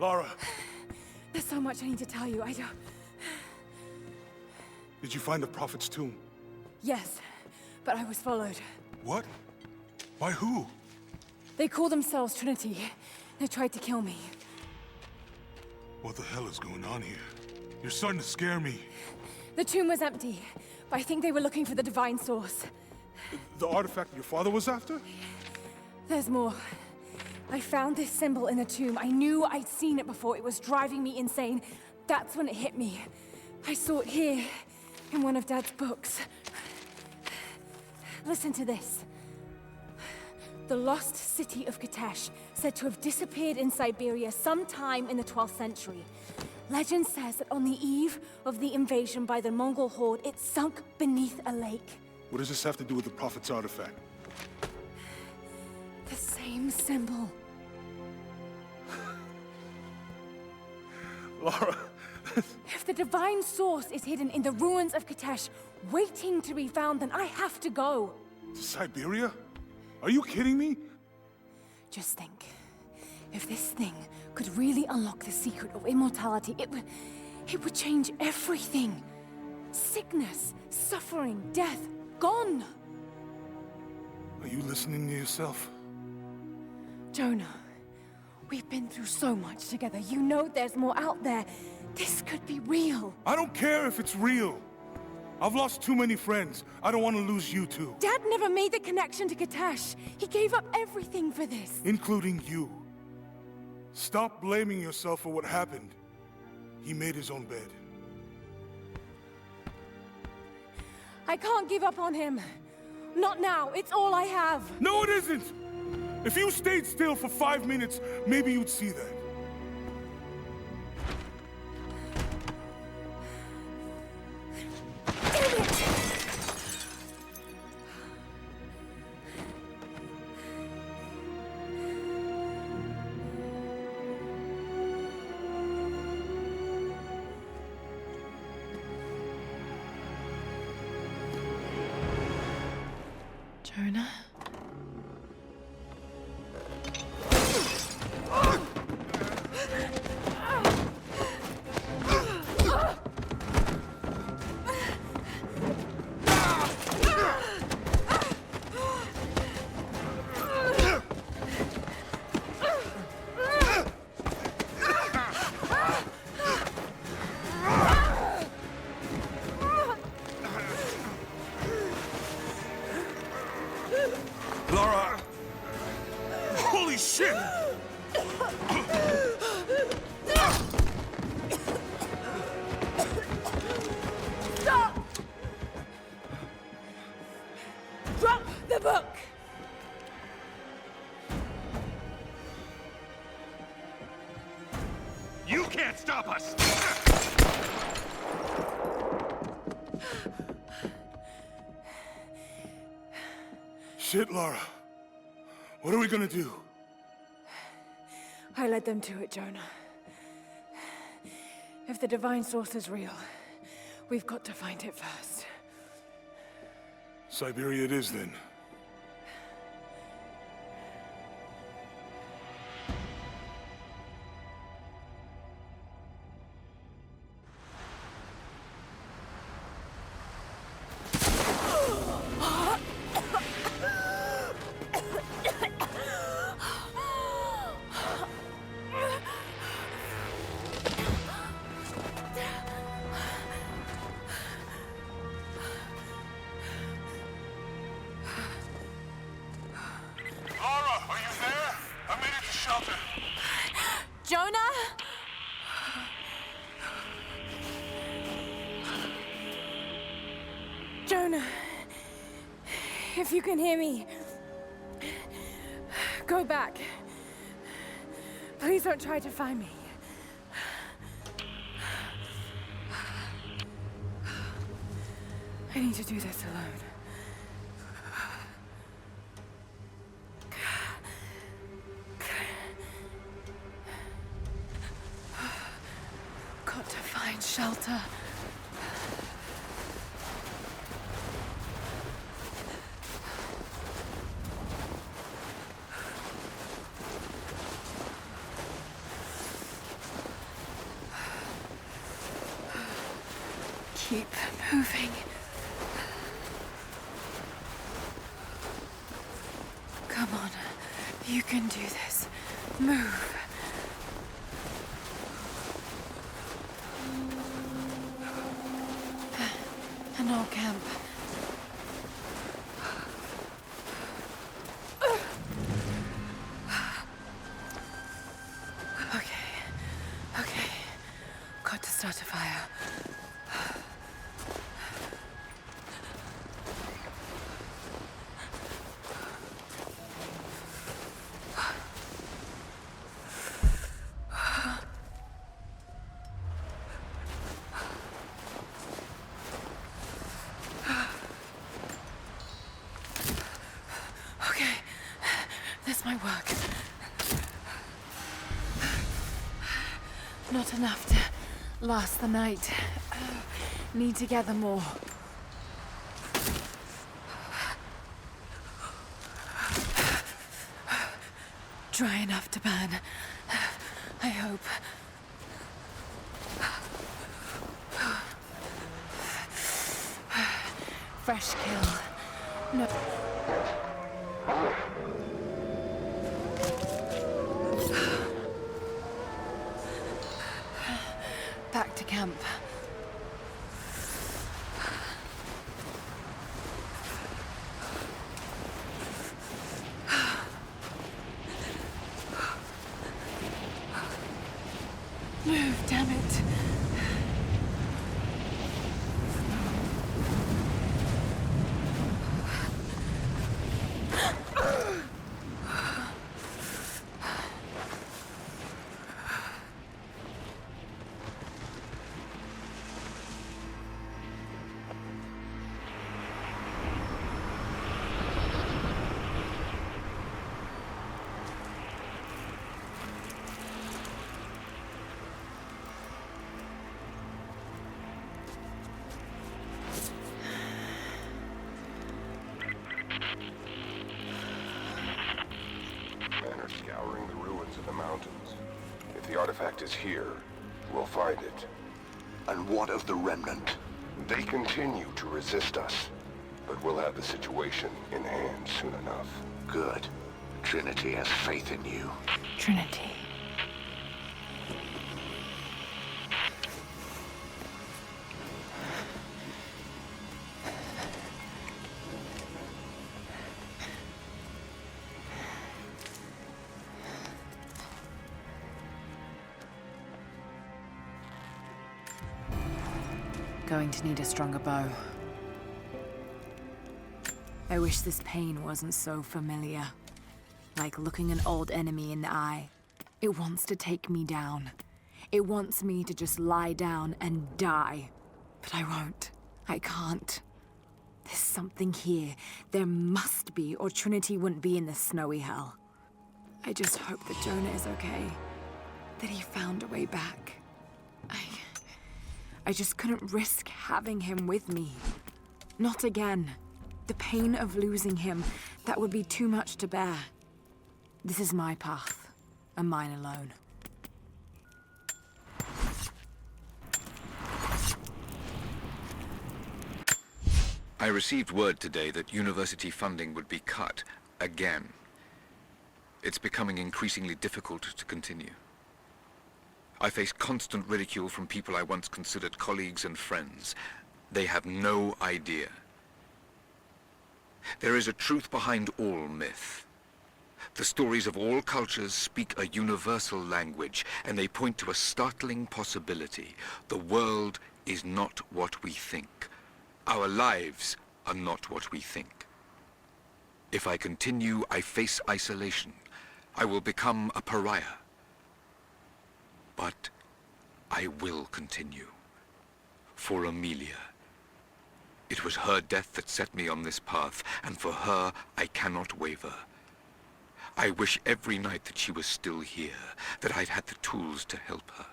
Lara! There's so much I need to tell you. I don't... Did you find the Prophet's tomb? Yes, but I was followed. What? By who? They call themselves Trinity. They tried to kill me. What the hell is going on here? You're starting to scare me. The tomb was empty, but I think they were looking for the divine source. The artifact your father was after? There's more. I found this symbol in the tomb. I knew I'd seen it before. It was driving me insane. That's when it hit me. I saw it here, in one of Dad's books. Listen to this. The lost city of Katesh, said to have disappeared in Siberia sometime in the 12th century. Legend says that on the eve of the invasion by the Mongol horde, it sunk beneath a lake. What does this have to do with the Prophet's artifact? The same symbol. Lara... If the divine source is hidden in the ruins of Katesh, waiting to be found, then I have to go. To Siberia? Are you kidding me? Just think. If this thing could really unlock the secret of immortality, it would change everything. Sickness, suffering, death, gone. Are you listening to yourself? Jonah, we've been through so much together. You know there's more out there. This could be real. I don't care if it's real. I've lost too many friends. I don't want to lose you too. Dad never made the connection to Katesh. He gave up everything for this. Including you. Stop blaming yourself for what happened. He made his own bed. I can't give up on him. Not now. It's all I have. No, it isn't! If you stayed still for 5 minutes, maybe you'd see that. Jonah? Lara! Holy shit! Stop! Drop the book! You can't stop us! Shit, Lara. What are we gonna do? I led them to it, Jonah. If the divine source is real, we've got to find it first. Siberia it is, then. Jonah? Jonah, if you can hear me, go back. Please don't try to find me. I need to do this alone. Got to find shelter. Keep moving. Come on. You can do this. Move. An old camp. Okay. Got to start a fire. Okay, this might work. Not enough to last the night. Need to gather more. Dry enough to burn. I hope. Fresh kill. No. Back to camp. Move, damn it. Men are scouring the ruins of the mountains. If the artifact is here, we'll find it. And what of the remnant? They continue to resist us, but we'll have the situation in hand soon enough. Good. Trinity has faith in you. Trinity. Going to need a stronger bow. I wish this pain wasn't so familiar. Like looking an old enemy in the eye. It wants to take me down. It wants me to just lie down and die. But I won't. I can't. There's something here. There must be, or Trinity wouldn't be in this snowy hell. I just hope that Jonah is okay. That he found a way back. I just couldn't risk having him with me. Not again. The pain of losing him, that would be too much to bear. This is my path, and mine alone. I received word today that university funding would be cut again. It's becoming increasingly difficult to continue. I face constant ridicule from people I once considered colleagues and friends. They have no idea. There is a truth behind all myth. The stories of all cultures speak a universal language, and they point to a startling possibility. The world is not what we think. Our lives are not what we think. If I continue, I face isolation. I will become a pariah. But I will continue. For Amelia. It was her death that set me on this path, and for her, I cannot waver. I wish every night that she was still here, that I'd had the tools to help her.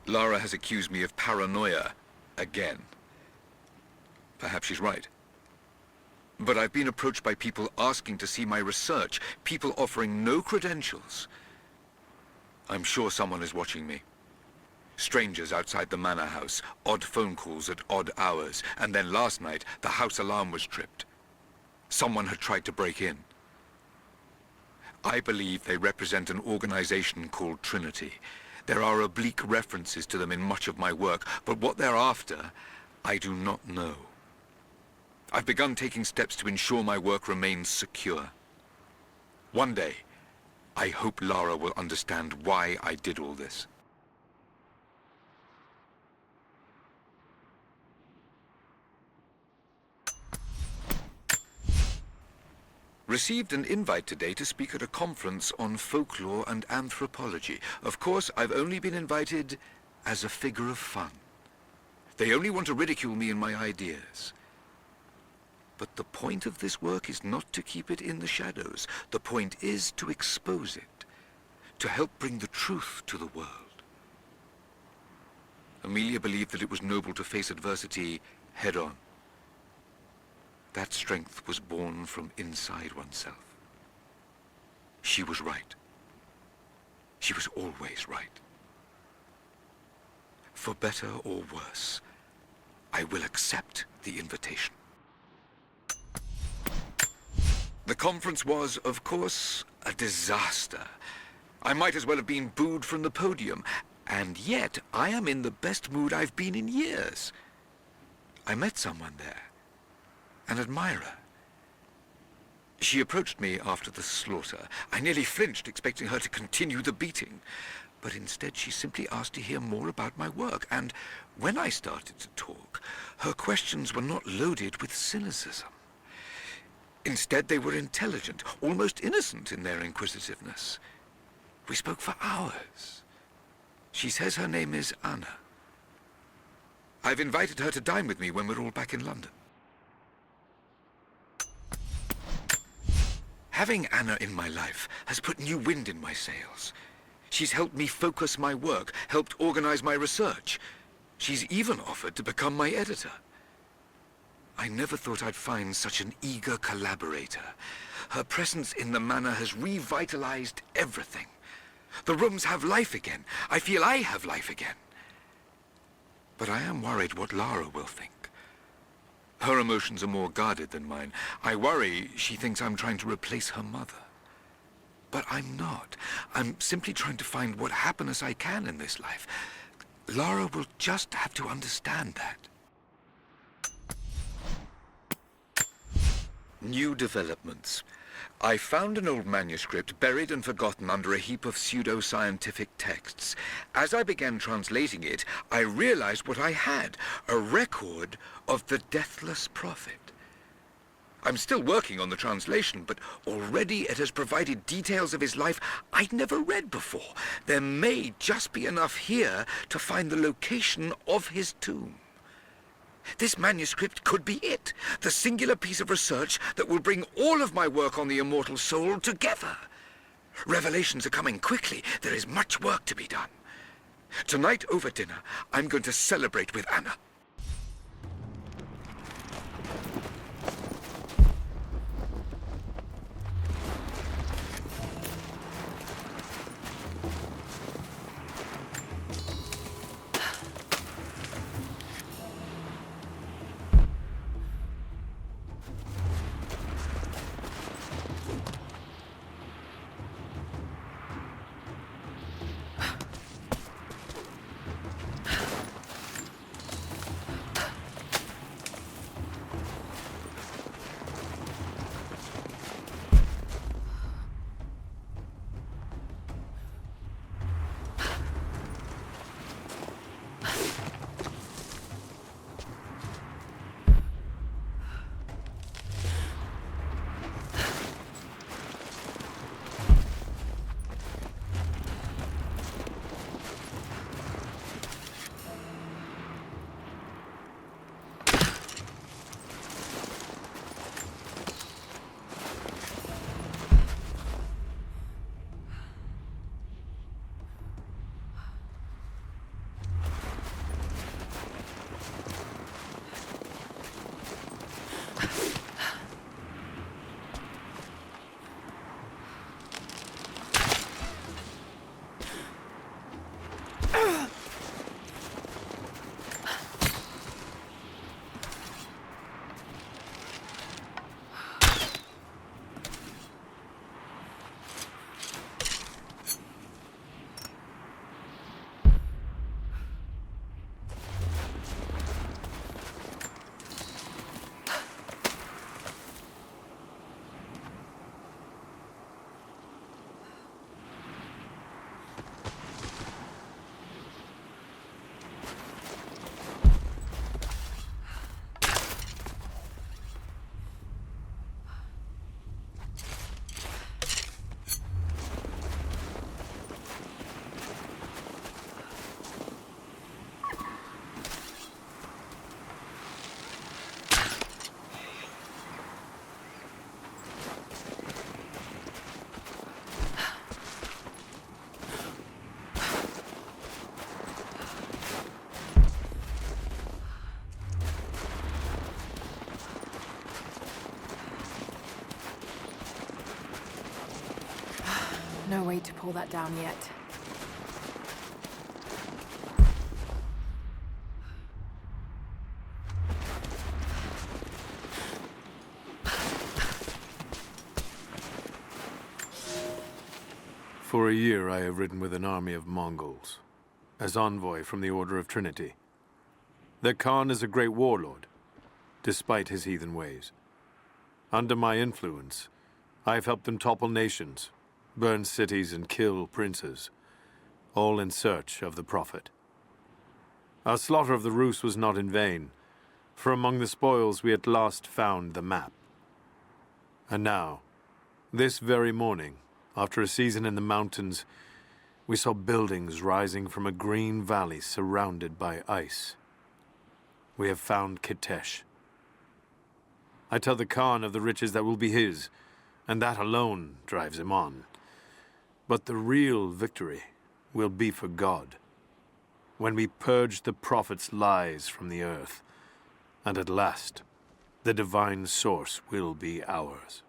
Lara has accused me of paranoia again. Perhaps she's right. But I've been approached by people asking to see my research, people offering no credentials. I'm sure someone is watching me. Strangers outside the manor house, odd phone calls at odd hours, and then last night, the house alarm was tripped. Someone had tried to break in. I believe they represent an organization called Trinity. There are oblique references to them in much of my work, but what they're after, I do not know. I've begun taking steps to ensure my work remains secure. One day, I hope Lara will understand why I did all this. Received an invite today to speak at a conference on folklore and anthropology. Of course, I've only been invited as a figure of fun. They only want to ridicule me and my ideas. But the point of this work is not to keep it in the shadows. The point is to expose it, to help bring the truth to the world. Amelia believed that it was noble to face adversity head-on. That strength was born from inside oneself. She was right. She was always right. For better or worse, I will accept the invitation. The conference was, of course, a disaster. I might as well have been booed from the podium, and yet I am in the best mood I've been in years. I met someone there. An admirer. She approached me after the slaughter. I nearly flinched, expecting her to continue the beating. But instead she simply asked to hear more about my work, and when I started to talk, her questions were not loaded with cynicism. Instead, they were intelligent, almost innocent in their inquisitiveness. We spoke for hours. She says her name is Anna. I've invited her to dine with me when we're all back in London. Having Anna in my life has put new wind in my sails. She's helped me focus my work, helped organize my research. She's even offered to become my editor. I never thought I'd find such an eager collaborator. Her presence in the manor has revitalized everything. The rooms have life again. I feel I have life again. But I am worried what Lara will think. Her emotions are more guarded than mine. I worry she thinks I'm trying to replace her mother. But I'm not. I'm simply trying to find what happiness I can in this life. Lara will just have to understand that. New developments. I found an old manuscript buried and forgotten under a heap of pseudo-scientific texts. As I began translating it, I realized what I had, a record of the Deathless Prophet. I'm still working on the translation, but already it has provided details of his life I'd never read before. There may just be enough here to find the location of his tomb. This manuscript could be it, the singular piece of research that will bring all of my work on the immortal soul together. Revelations are coming quickly. There is much work to be done. Tonight over dinner, I'm going to celebrate with Anna. way to pull that down yet. For a year I have ridden with an army of Mongols, as envoy from the Order of Trinity. Their Khan is a great warlord, despite his heathen ways. Under my influence, I have helped them topple nations, burn cities and kill princes, all in search of the Prophet. Our slaughter of the Rus was not in vain, for among the spoils we at last found the map. And now, this very morning, after a season in the mountains, we saw buildings rising from a green valley surrounded by ice. We have found Kitesh. I tell the Khan of the riches that will be his, and that alone drives him on. But the real victory will be for God, when we purge the Prophet's lies from the earth, and at last, the divine source will be ours.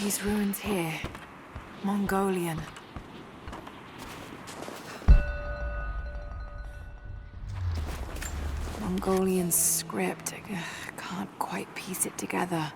These ruins here, Mongolian. Mongolian script. I can't quite piece it together.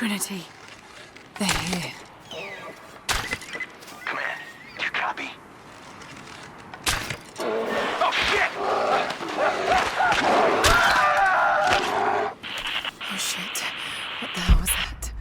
Trinity. They're here. Command, do you copy? Oh, shit! Oh shit. What the hell was that?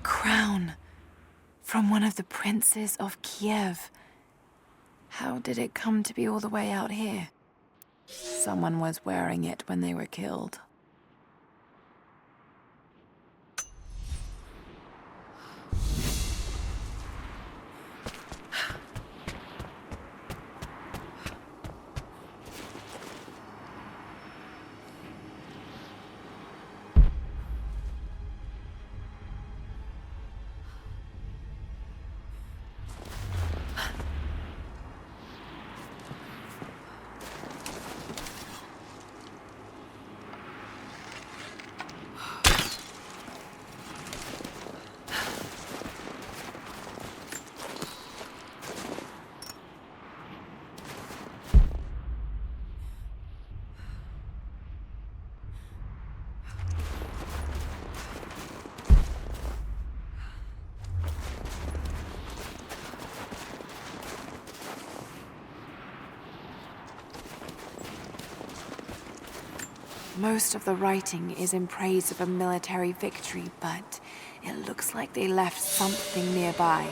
Crown from one of the princes of Kiev. How did it come to be all the way out here? Someone was wearing it when they were killed. Most of the writing is in praise of a military victory, but it looks like they left something nearby.